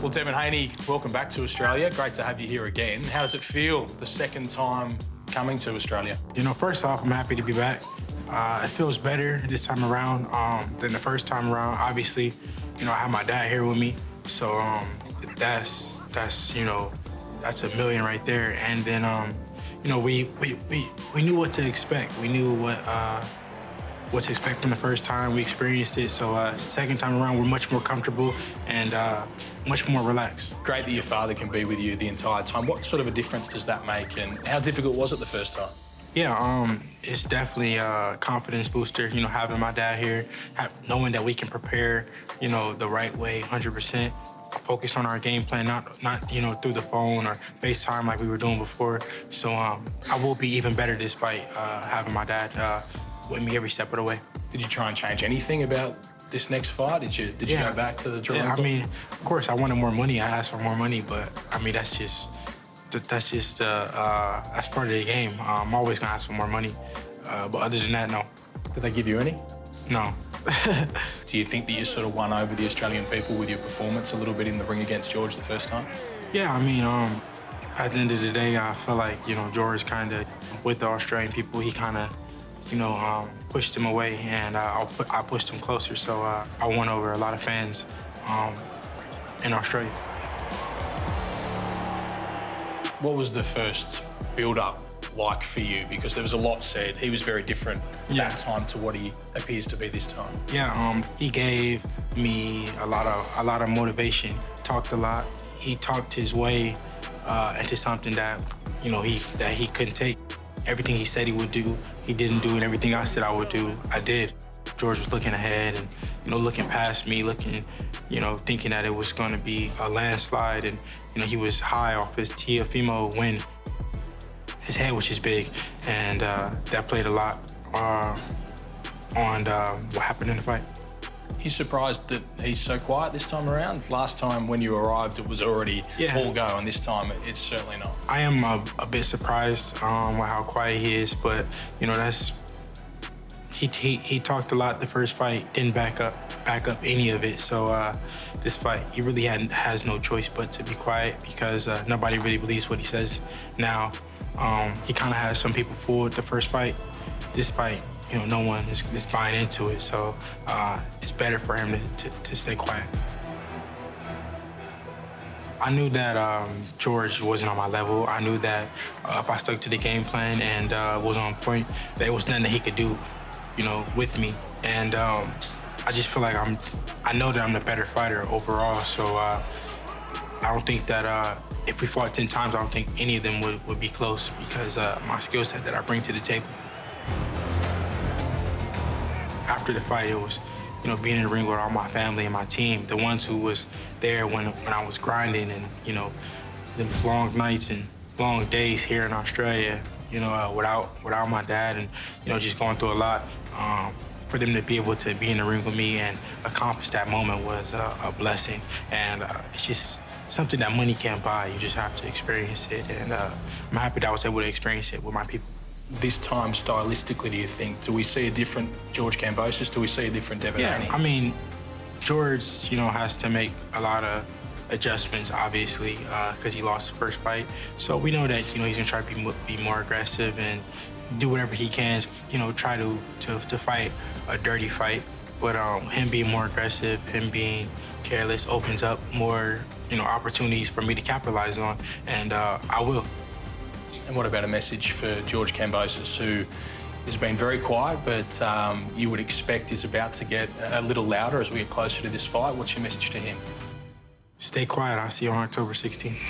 Well, Devin Haney, welcome back to Australia. Great to have you here again. How does it feel the second time coming to Australia? You know, first off, I'm happy to be back. It feels better this time around than the first time around. Obviously, you know, I have my dad here with me, so that's a million right there. And then, you know, we knew what to expect. We knew what to expect from the first time. We experienced it, so second time around, we're much more comfortable and much more relaxed. Great that your father can be with you the entire time. What sort of a difference does that make, and how difficult was it the first time? Yeah, it's definitely a confidence booster, you know, having my dad here, knowing that we can prepare, you know, the right way, 100%. Focus on our game plan, not you know, through the phone or FaceTime like we were doing before. So I will be even better this fight, having my dad with me every step of the way. Did you try and change anything about this next fight? Did you go back to the drawing board? I mean, of course, I wanted more money. I asked for more money, but I mean, that's part of the game. I'm always gonna ask for more money, but other than that, no. Did they give you any? No. Do you think that you sort of won over the Australian people with your performance a little bit in the ring against George the first time? Yeah, I mean, at the end of the day, I feel like, you know, George kind of, with the Australian people, he kind of, you know, pushed him away, and I pushed him closer, so I won over a lot of fans in Australia. What was the first build-up like for you? Because there was a lot said. He was very different that time to what he appears to be this time. Yeah, he gave me a lot of motivation. Talked a lot. He talked his way into something that, you know, that he couldn't take. Everything he said he would do, he didn't do, and everything I said I would do, I did. George was looking ahead and, you know, looking past me, you know, thinking that it was going to be a landslide, and, you know, he was high off his Teofimo win. His head was just big, and that played a lot on what happened in the fight. You surprised that he's so quiet this time around? Last time when you arrived, it was already all go, and this time it's certainly not. I am a bit surprised with how quiet he is, but, you know, he talked a lot the first fight, didn't back up any of it. So this fight, he really has no choice but to be quiet, because nobody really believes what he says now. He kind of had some people fooled the first fight. This fight, you know, no one is buying into it, so it's better for him to stay quiet. I knew that George wasn't on my level. I knew that if I stuck to the game plan and was on point, there was nothing that he could do, you know, with me. And I just feel like I know that I'm the better fighter overall, so I don't think that if we fought 10 times, I don't think any of them would be close, because my skill set that I bring to the table. After the fight, it was, you know, being in the ring with all my family and my team, the ones who was there when I was grinding, and, you know, the long nights and long days here in Australia, you know, without my dad, and, you know, just going through a lot. For them to be able to be in the ring with me and accomplish that moment was a blessing. And it's just something that money can't buy. You just have to experience it. And I'm happy that I was able to experience it with my people. This time, stylistically, do you think, do we see a different George Kambosos? Do we see a different Devin Haney? I mean, George, you know, has to make a lot of adjustments, obviously, because he lost the first fight. So we know that, you know, he's gonna try to be more aggressive and do whatever he can, you know, try to fight a dirty fight. But him being more aggressive, him being careless, opens up more, you know, opportunities for me to capitalize on, and I will. And what about a message for George Kambosos, who has been very quiet, but you would expect is about to get a little louder as we get closer to this fight? What's your message to him? Stay quiet. I'll see you on October 16th.